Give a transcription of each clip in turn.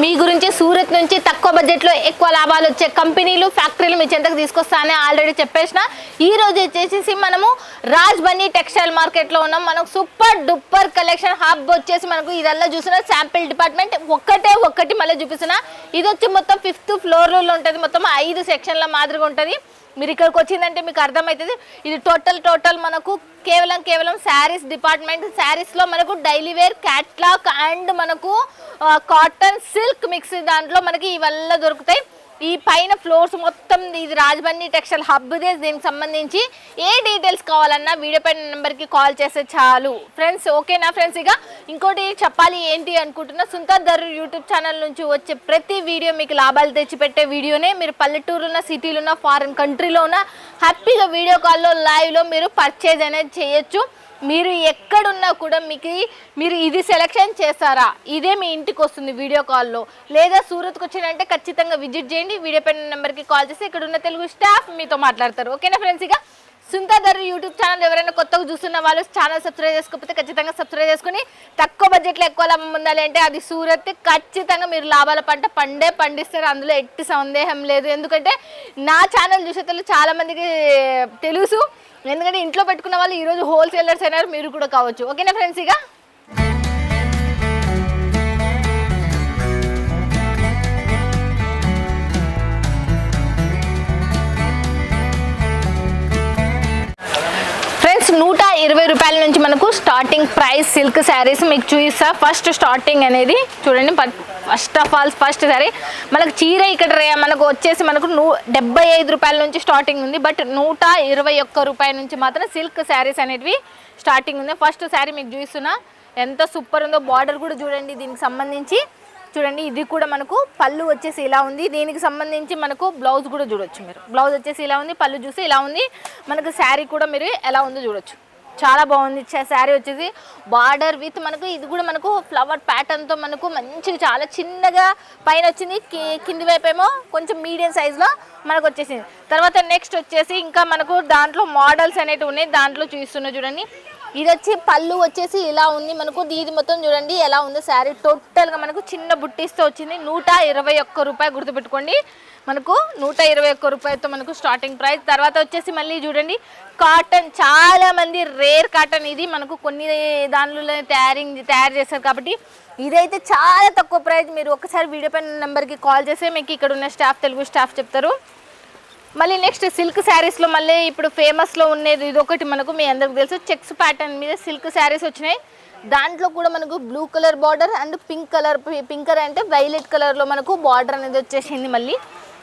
మీ గురించి సూరత్ నుంచి తక్కువ బడ్జెట్లో ఎక్కువ లాభాలు వచ్చే కంపెనీలు ఫ్యాక్టరీలు మీ చెంతకు తీసుకొస్తానని ఆల్రెడీ చెప్పేసిన. ఈ రోజు వచ్చేసి మనము రాజ్ బన్నీ టెక్స్టైల్ మార్కెట్లో ఉన్నాం. మనకు సూపర్ డూపర్ కలెక్షన్ హబ్ వచ్చేసి మనకు ఇదల్లా చూసిన శాంపిల్ డిపార్ట్మెంట్ ఒక్కటి మళ్ళీ చూపిస్తున్నా. ఇది వచ్చి మొత్తం 5th ఫ్లోర్లో ఉంటుంది. మొత్తం 5 సెక్షన్ల మాదిరిగా ఉంటుంది. మీరు ఇక్కడికి వచ్చిందంటే మీకు అర్థమవుతుంది. ఇది టోటల్ మనకు కేవలం శారీస్ డిపార్ట్మెంట్. శారీస్లో మనకు డైలీ వేర్, క్యాట్లాగ్ అండ్ మనకు కాటన్, సిల్క్ మిక్స్ దాంట్లో మనకి ఇవల్ల దొరుకుతాయి. ఈ పైన ఫ్లోర్స్ మొత్తం ఇది రాజ్ బన్నీ టెక్స్టైల్ హబ్దే. దీనికి సంబంధించి ఏ డీటెయిల్స్ కావాలన్నా వీడియో పైన నెంబర్కి కాల్ చేస్తే చాలు ఫ్రెండ్స్. ఓకేనా ఫ్రెండ్స్? ఇక ఇంకోటి చెప్పాలి ఏంటి అనుకుంటున్నా, సుందర్ దర్ యూట్యూబ్ ఛానల్ నుంచి వచ్చే ప్రతి వీడియో మీకు లాభాలు తెచ్చిపెట్టే వీడియోనే. మీరు పల్లెటూరు ఉన్న, సిటీలో ఉన్న, ఫారిన్ కంట్రీలో ఉన్న హ్యాపీగా వీడియో కాల్లో లైవ్లో మీరు పర్చేజ్ అనేది చేయొచ్చు. మీరు ఎక్కడున్నా కూడా మీరు ఇది సెలెక్షన్ చేస్తారా, ఇదే మీ ఇంటికి వస్తుంది వీడియో కాల్లో. లేదా సూరత్కి వచ్చినంటే ఖచ్చితంగా విజిట్ చేయండి. వీడియో పైన నెంబర్కి కాల్ చేసి ఇక్కడ ఉన్న తెలుగు స్టాఫ్ మీతో మాట్లాడతారు. ఓకేనా ఫ్రెండ్స్? ఇక సుందర్ దర్ యూట్యూబ్ ఛానల్ ఎవరైనా కొత్తగా చూస్తున్న వాళ్ళు ఛానల్ సబ్స్క్రైబ్ చేసుకోకపోతే ఖచ్చితంగా సబ్స్క్రైబ్ చేసుకుని తక్కువ బడ్జెట్లో ఎక్కువ లాభం ఉండాలి అంటే అది సూరత్. ఖచ్చితంగా మీరు లాభాల పండిస్తారు, అందులో ఎట్టి సందేహం లేదు. ఎందుకంటే నా ఛానల్ చూసేటప్పుడు చాలామందికి తెలుసు. ఎందుకంటే ఇంట్లో పెట్టుకున్న వాళ్ళు ఈరోజు హోల్సేలర్స్ అయినారు, మీరు కూడా కావచ్చు. ఓకేనా ఫ్రెండ్స్? ఇక ఫ్రెండ్స్ 120 రూపాయల నుంచి మనకు స్టార్టింగ్ ప్రైస్ సిల్క్ శారీస్ మీకు చూపిస్తా. ఫస్ట్ స్టార్టింగ్ అనేది చూడండి. ఫస్ట్ శారీ మనకు చీర ఇక్కడ మనకు వచ్చేసి మనకు 75 రూపాయల నుంచి స్టార్టింగ్ ఉంది. బట్ 121 రూపాయల నుంచి మాత్రం సిల్క్ శారీస్ అనేటివి స్టార్టింగ్ ఉంది. ఫస్ట్ శారీ మీకు చూపిస్తున్నా, ఎంత సూపర్ ఉందో. బార్డర్ కూడా చూడండి దీనికి సంబంధించి. చూడండి ఇది కూడా మనకు పళ్ళు వచ్చేసి ఇలా ఉంది. దీనికి సంబంధించి మనకు బ్లౌజ్ కూడా చూడొచ్చు. మీరు బ్లౌజ్ వచ్చేసి ఇలా ఉంది, పళ్ళు చూసి ఇలా ఉంది. మనకు శారీ కూడా మీరు ఎలా ఉందో చూడొచ్చు. చాలా బాగుంది శారీ వచ్చేసి. బార్డర్ విత్ మనకు ఇది కూడా మనకు ఫ్లవర్ ప్యాటర్న్తో మనకు మంచిగా చాలా చిన్నగా పైన వచ్చింది. కింది వైపు ఏమో కొంచెం మీడియం సైజులో మనకు వచ్చేసింది. తర్వాత నెక్స్ట్ వచ్చేసి ఇంకా మనకు దాంట్లో మోడల్స్ అనేవి ఉన్నాయి. దాంట్లో చూస్తున్నా చూడండి. ఇది వచ్చి పళ్ళు వచ్చేసి ఇలా ఉంది మనకు. ఇది మొత్తం చూడండి ఎలా ఉంది శారీ. టోటల్గా మనకు చిన్న బుట్టీస్తో వచ్చింది. 121 రూపాయలు గుర్తుపెట్టుకోండి. మనకు 121 రూపాయలతో మనకు స్టార్టింగ్ ప్రైస్. తర్వాత వచ్చేసి మళ్ళీ చూడండి కాటన్. చాలా మంది రేర్ కాటన్ ఇది మనకు కొన్ని దానిలో తయారు చేస్తారు కాబట్టి ఇదైతే చాలా తక్కువ ప్రైస్. మీరు ఒకసారి వీడియో పైన నెంబర్కి కాల్ చేస్తే మీకు ఇక్కడ ఉన్న స్టాఫ్, తెలుగు స్టాఫ్ చెప్తారు. మళ్ళీ నెక్స్ట్ సిల్క్ శారీస్లో మళ్ళీ ఇప్పుడు ఫేమస్లో ఉండేది ఇది ఒకటి మనకు మీ అందరికి తెలుసు. చెక్స్ ప్యాటర్న్ మీద సిల్క్ శారీస్ వచ్చినాయి. దాంట్లో కూడా మనకు blue colour border and pink అంటే వైలెట్ కలర్లో మనకు బార్డర్ అనేది వచ్చేసింది. మళ్ళీ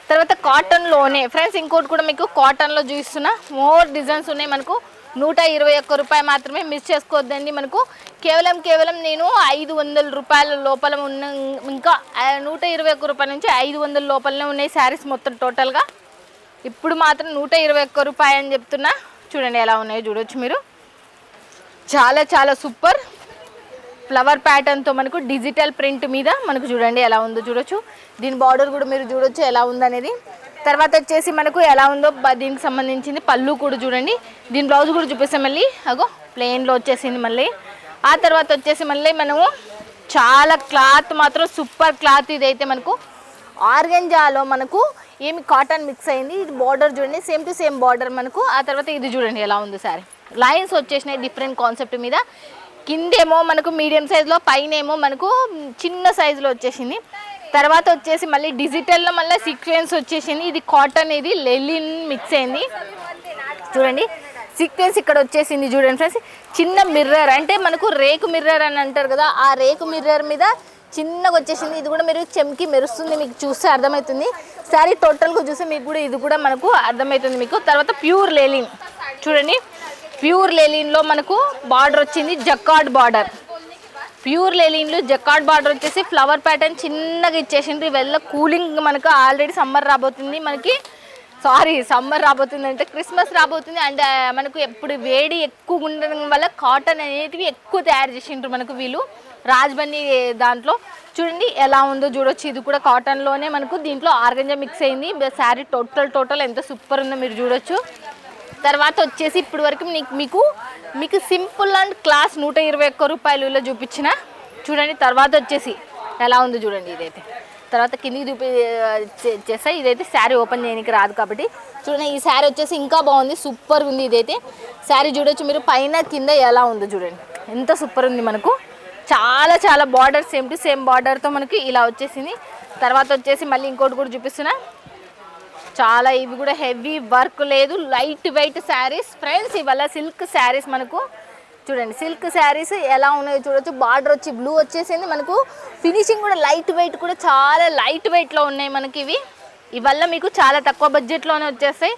తర్వాత కాటన్లోనే ఫ్రెండ్స్ ఇంకోటి కూడా మీకు కాటన్లో చూస్తున్నా. మోర్ డిజైన్స్ ఉన్నాయి మనకు. 121 రూపాయలు మాత్రమే, మిస్ చేసుకోవద్దండి. మనకు కేవలం నేను 500 రూపాయల లోపల ఉన్న, ఇంకా 121 రూపాయల నుంచి 500 లోపలనే ఉన్నాయి శారీస్ మొత్తం టోటల్గా. ఇప్పుడు మాత్రం 121 రూపాయలు అని చెప్తున్నా. చూడండి ఎలా ఉన్నాయో చూడొచ్చు మీరు. చాలా సూపర్ ఫ్లవర్ ప్యాటర్న్తో మనకు డిజిటల్ ప్రింట్ మీద మనకు చూడండి ఎలా ఉందో చూడొచ్చు. దీని బార్డర్ కూడా మీరు చూడొచ్చు ఎలా ఉందనేది. తర్వాత వచ్చేసి మనకు ఎలా ఉందో దీనికి సంబంధించింది పళ్ళు కూడా చూడండి. దీని బ్లౌజ్ కూడా చూపిస్తాం. మళ్ళీ అగో ప్లెయిన్లో వచ్చేసింది. మళ్ళీ ఆ తర్వాత వచ్చేసి మళ్ళీ మనము చాలా క్లాత్ మాత్రం సూపర్ క్లాత్. ఇదైతే మనకు ఆర్గంజాలో మనకు ఏమి కాటన్ మిక్స్ అయింది. ఇది బార్డర్ చూడండి సేమ్ టు సేమ్ బార్డర్ మనకు. ఆ తర్వాత ఇది చూడండి ఎలా ఉంది సారీ. లైన్స్ వచ్చేసినాయి డిఫరెంట్ కాన్సెప్ట్ మీద. కిందేమో మనకు మీడియం సైజులో, పైన ఏమో మనకు చిన్న సైజులో వచ్చేసింది. తర్వాత వచ్చేసి మళ్ళీ డిజిటల్లో మళ్ళీ సీక్వెన్స్ వచ్చేసింది. ఇది కాటన్, ఇది లెలిన్ మిక్స్ అయింది. చూడండి సీక్వెన్స్ ఇక్కడ వచ్చేసింది చూడండి ఫ్రెండ్స్. చిన్న మిర్రర్ అంటే మనకు రేకు మిర్రర్ అని అంటారు కదా, ఆ రేకు మిర్రర్ మీద చిన్నగా వచ్చేసింది. ఇది కూడా మీరు చెమ్కి మెరుస్తుంది, మీకు చూస్తే అర్థమవుతుంది. శారీ టోటల్గా చూస్తే మీకు కూడా ఇది కూడా మనకు అర్థమవుతుంది మీకు. తర్వాత ప్యూర్ లెలిన్ చూడండి. ప్యూర్ లెలిన్లో మనకు బార్డర్ వచ్చింది జకార్డ్ బార్డర్. ప్యూర్ లెలిన్లో జకార్డ్ బార్డర్ వచ్చేసి ఫ్లవర్ ప్యాటర్న్ చిన్నగా ఇచ్చేసింది. వెళ్ళ కూలింగ్ మనకు ఆల్రెడీ సమ్మర్ రాబోతుంది మనకి. సమ్మర్ రాబోతుంది అంటే క్రిస్మస్ రాబోతుంది. అండ్ మనకు ఎప్పుడు వేడి ఎక్కువ ఉండడం వల్ల కాటన్ అనేటివి ఎక్కువ తయారు చేసిండ్రు మనకు వీళ్ళు రాజ్ బన్నీ దాంట్లో. చూడండి ఎలా ఉందో చూడొచ్చు. ఇది కూడా కాటన్లోనే మనకు. దీంట్లో ఆర్గంజా మిక్స్ అయింది. శారీ టోటల్ ఎంత సూపర్ ఉందో మీరు చూడొచ్చు. తర్వాత వచ్చేసి ఇప్పటి వరకు మీకు సింపుల్ అండ్ క్లాస్ 121 రూపాయలు చూపించిన చూడండి. తర్వాత వచ్చేసి ఎలా ఉందో చూడండి. ఇదైతే తర్వాత కిందికి చేస్తే ఇదైతే శారీ ఓపెన్ చేయడానికి రాదు కాబట్టి చూడండి. ఈ శారీ వచ్చేసి ఇంకా బాగుంది, సూపర్ ఉంది. ఇదైతే శారీ చూడొచ్చు మీరు, పైన కింద ఎలా ఉందో చూడండి, ఎంత సూపర్ ఉంది. మనకు చాలా చాలా బార్డర్ సేమ్ టు సేమ్ బార్డర్తో మనకి ఇలా వచ్చేసింది. తర్వాత వచ్చేసి మళ్ళీ ఇంకోటి కూడా చూపిస్తున్నా. చాలా ఇవి కూడా హెవీ వర్క్ లేదు, లైట్ వెయిట్ శారీస్ ఫ్రెండ్స్. ఇవాళ సిల్క్ శారీస్ మనకు చూడండి, సిల్క్ శారీస్ ఎలా ఉన్నాయో చూడొచ్చు. బార్డర్ వచ్చి బ్లూ వచ్చేసింది మనకు. ఫినిషింగ్ కూడా లైట్ వెయిట్, కూడా చాలా లైట్ వెయిట్లో ఉన్నాయి మనకి ఇవి. ఇవల్ల మీకు చాలా తక్కువ బడ్జెట్లోనే వచ్చేస్తాయి.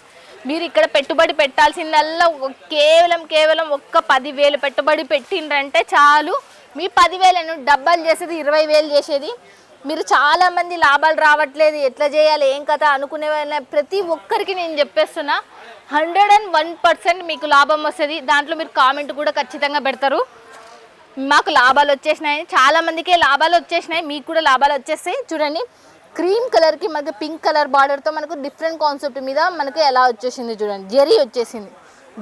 మీరు ఇక్కడ పెట్టుబడి పెట్టాల్సిందల్లా కేవలం ఒక్క 10,000 పెట్టుబడి పెట్టిండ్రంటే చాలు. మీ 10,000ను డబ్బలు చేసేది 20,000 చేసేది. మీరు చాలామంది లాభాలు రావట్లేదు, ఎట్లా చేయాలి ఏం కథ అనుకునే ప్రతి ఒక్కరికి నేను చెప్పేస్తున్నా 101% మీకు లాభం వస్తుంది. దాంట్లో మీరు కామెంట్ కూడా ఖచ్చితంగా పెడతారు, మాకు లాభాలు వచ్చేసినాయి. చాలామందికే లాభాలు వచ్చేసినాయి, మీకు కూడా లాభాలు వచ్చేస్తాయి. చూడండి, క్రీమ్ కలర్కి మనకి పింక్ కలర్ బార్డర్తో మనకు డిఫరెంట్ కాన్సెప్ట్ మీద మనకు ఎలా వచ్చేసింది చూడండి. జెరీ వచ్చేసింది,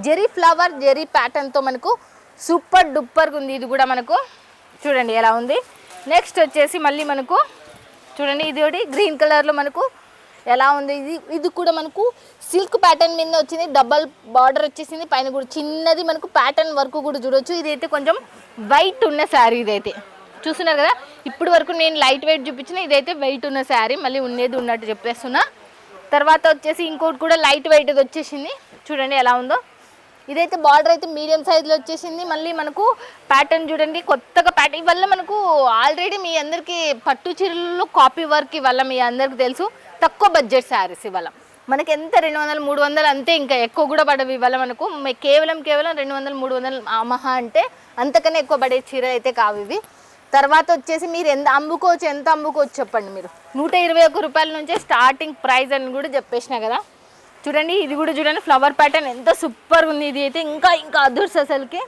జెరీ ఫ్లవర్ జెరీ ప్యాటర్న్తో మనకు సూపర్ డూపర్గా ఉంది. ఇది కూడా మనకు చూడండి ఎలా ఉంది. నెక్స్ట్ వచ్చేసి మళ్ళీ మనకు చూడండి, ఇది ఒకటి గ్రీన్ కలర్లో మనకు ఎలా ఉంది. ఇది కూడా మనకు సిల్క్ ప్యాటర్న్ మీద వచ్చింది, డబల్ బార్డర్ వచ్చేసింది. పైన కూడా చిన్నది మనకు ప్యాటర్న్ వర్క్ కూడా చూడొచ్చు. ఇదైతే కొంచెం వైట్ ఉన్న శారీ, ఇదైతే చూస్తున్నారు కదా. ఇప్పుడు వరకు నేను లైట్ వెయిట్ చూపించిన, ఇదైతే వెయిట్ ఉన్న శారీ, మళ్ళీ ఉండేది ఉన్నట్టు చెప్పేస్తున్నా. తర్వాత వచ్చేసి ఇంకోటి కూడా లైట్ వెయిట్ వచ్చేసింది, చూడండి ఎలా ఉందో. ఇదైతే బార్డర్ అయితే మీడియం సైజులో వచ్చేసింది. మళ్ళీ మనకు ప్యాటర్న్ చూడండి, కొత్తగా ప్యాటర్న్. ఇవల్ల మనకు ఆల్రెడీ మీ అందరికీ పట్టు చీరలలో కాపీ వర్క్ ఇవల్ల మీ అందరికీ తెలుసు. తక్కువ బడ్జెట్ శారీస్ ఇవాళ మనకి ఎంత 200, 300 అంతే, ఇంకా ఎక్కువ కూడా పడవు ఇవాళ మనకు. కేవలం 200, 300 మహా అంటే, అంతకన్నా ఎక్కువ పడే చీర అయితే కావు ఇవి. తర్వాత వచ్చేసి మీరు ఎంత అమ్ముకోవచ్చు చెప్పండి. మీరు 121 రూపాయల నుంచే స్టార్టింగ్ ప్రైస్ అని కూడా చెప్పేసిన కదా. చూడండి, ఇది కూడా చూడండి, ఫ్లవర్ ప్యాటర్న్ ఎంత సూపర్గా ఉంది. ఇది అయితే ఇంకా అదర్స్ అసలుకి.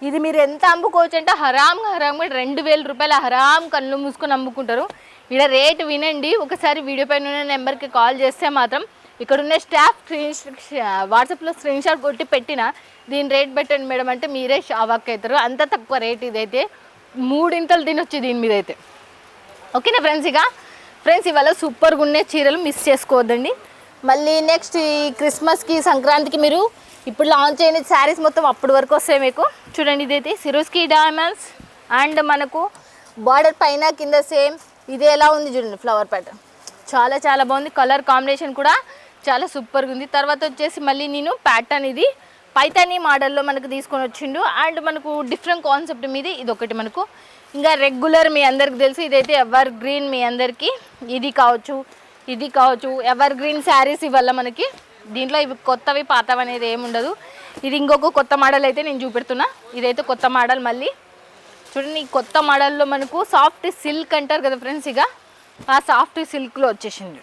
ఇది మీరు ఎంత అమ్ముకోవచ్చు అంటే హరామ్గా 2,000 రూపాయలు హరామ్ కళ్ళు మూసుకొని అమ్ముకుంటారు. ఇక్కడ రేట్ వినండి ఒకసారి. వీడియో పైన ఉన్న నెంబర్కి కాల్ చేస్తే మాత్రం ఇక్కడ ఉన్న స్టాఫ్ వాట్సాప్లో స్క్రీన్ షాట్ కొట్టి పెట్టిన దీని రేట్ పెట్టండి మేడం అంటే మీరే షాక్ అవుతారు. అంత తక్కువ రేట్ ఇదైతే. 3 ఇంతలు తినొచ్చు దీని మీద అయితే. ఓకేనా ఫ్రెండ్స్ ఇవాళ సూపర్గా ఉండే చీరలు మిస్ చేసుకోవద్దండి. మళ్ళీ నెక్స్ట్ ఈ క్రిస్మస్కి సంక్రాంతికి మీరు ఇప్పుడు లాంచ్ అయిన శారీస్ మొత్తం అప్పటి వరకు వస్తాయి మీకు. చూడండి, ఇదైతే సిరోస్కి డైమండ్స్ అండ్ మనకు బార్డర్ పైన కింద సేమ్. ఇది ఎలా ఉంది చూడండి, ఫ్లవర్ ప్యాటర్న్ చాలా చాలా బాగుంది. కలర్ కాంబినేషన్ కూడా చాలా సూపర్గా ఉంది. తర్వాత వచ్చేసి మళ్ళీ నేను ప్యాటర్న్ ఇది పైతానీ మోడల్లో మనకు తీసుకొని వచ్చిండు. అండ్ మనకు డిఫరెంట్ కాన్సెప్ట్ మీద ఇది ఒకటి మనకు. ఇంకా రెగ్యులర్ మీ అందరికి తెలుసు, ఇదైతే ఎవర్ గ్రీన్. మీ అందరికీ ఇది కావచ్చు ఎవర్ గ్రీన్ శారీస్ ఇవల్ల మనకి. దీంట్లో ఇవి కొత్తవి పాతవి అనేది ఏమి ఉండదు. ఇది ఇంకొక కొత్త మోడల్ అయితే నేను చూపెడుతున్నా. ఇదైతే కొత్త మోడల్. మళ్ళీ చూడండి, ఈ కొత్త మోడల్లో మనకు సాఫ్ట్ సిల్క్ అంటారు కదా ఫ్రెండ్స్, ఇక ఆ సాఫ్ట్ సిల్క్లో వచ్చేసింది.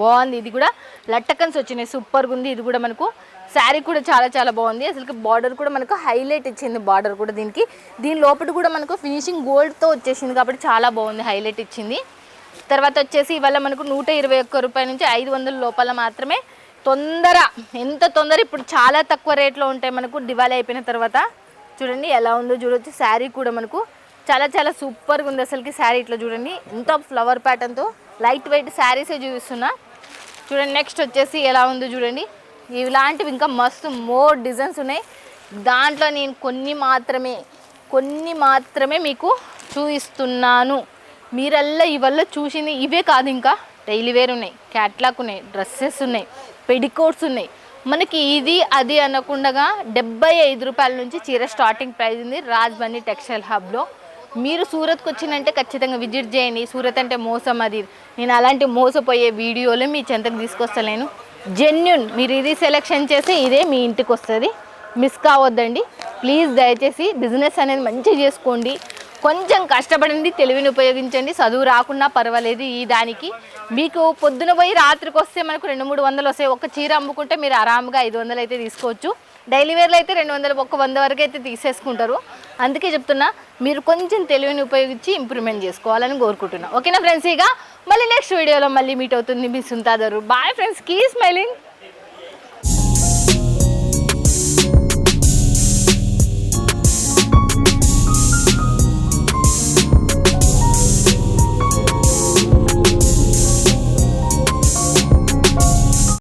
బాగుంది. ఇది కూడా లట్టకన్స్ వచ్చినాయి, సూపర్గా ఉంది. ఇది కూడా మనకు శారీ కూడా చాలా చాలా బాగుంది. అసలు బార్డర్ కూడా మనకు హైలైట్ ఇచ్చింది. బార్డర్ కూడా దీని లోపల కూడా మనకు ఫినిషింగ్ గోల్డ్తో వచ్చేసింది కాబట్టి చాలా బాగుంది, హైలైట్ ఇచ్చింది. తర్వాత వచ్చేసి ఇవాళ మనకు 121 రూపాయల నుంచి 500 లోపల మాత్రమే. ఎంత తొందర ఇప్పుడు చాలా తక్కువ రేట్లో ఉంటాయి మనకు దివాళీ అయిపోయిన తర్వాత. చూడండి ఎలా ఉందో చూడొచ్చు. శారీ కూడా మనకు చాలా చాలా సూపర్గా ఉంది అసలుకి. శారీ ఇట్లా చూడండి, ఎంత ఫ్లవర్ ప్యాటర్న్తో లైట్ వెయిట్ శారీసే చూపిస్తున్నా. చూడండి, నెక్స్ట్ వచ్చేసి ఎలా ఉందో చూడండి. ఇలాంటివి ఇంకా మస్తు మోర్ డిజైన్స్ ఉన్నాయి. దాంట్లో నేను కొన్ని మాత్రమే మీకు చూపిస్తున్నాను. మీరల్లా ఇవల్ల చూసింది ఇవే కాదు, ఇంకా డైలీ వేర్ ఉన్నాయి, క్యాట్లాగ్ ఉన్నాయి, డ్రెస్సెస్ ఉన్నాయి, పెడికోట్స్ ఉన్నాయి. మనకి ఇది అది అనకుండా 75 రూపాయల నుంచి చీర స్టార్టింగ్ ప్రైస్ ఉంది రాజ్బన్నీ టెక్స్టైల్ హబ్లో. మీరు సూరత్కి వచ్చిందంటే ఖచ్చితంగా విజిట్ చేయండి. సూరత్ అంటే మోసం, అది నేను అలాంటి మోసపోయే వీడియోలు మీ చెంతకు తీసుకొస్తలేను. జెన్యున్ మీరు ఇది సెలెక్షన్ చేస్తే ఇదే మీ ఇంటికి వస్తుంది. మిస్ కావద్దండి ప్లీజ్. దయచేసి బిజినెస్ అనేది మంచిగా చేసుకోండి, కొంచెం కష్టపడండి, తెలివిని ఉపయోగించండి. చదువు రాకున్నా పర్వాలేదు. ఈ దానికి మీకు పొద్దున పోయి రాత్రికి వస్తే మనకు 200-300 వస్తాయి. ఒక చీర అమ్ముకుంటే మీరు ఆరాముగా 500 అయితే తీసుకోవచ్చు. డైలీ వేర్లో అయితే 200, 100 వరకు అయితే తీసేసుకుంటారు. అందుకే చెప్తున్నా, మీరు కొంచెం తెలివిని ఉపయోగించి ఇంప్రూవ్మెంట్ చేసుకోవాలని కోరుకుంటున్నా. ఓకేనా ఫ్రెండ్స్, ఇక మళ్ళీ నెక్స్ట్ వీడియోలో మళ్ళీ మీట్ అవుతుంది మీ సుంతాదరు. Bye friends, keep smiling.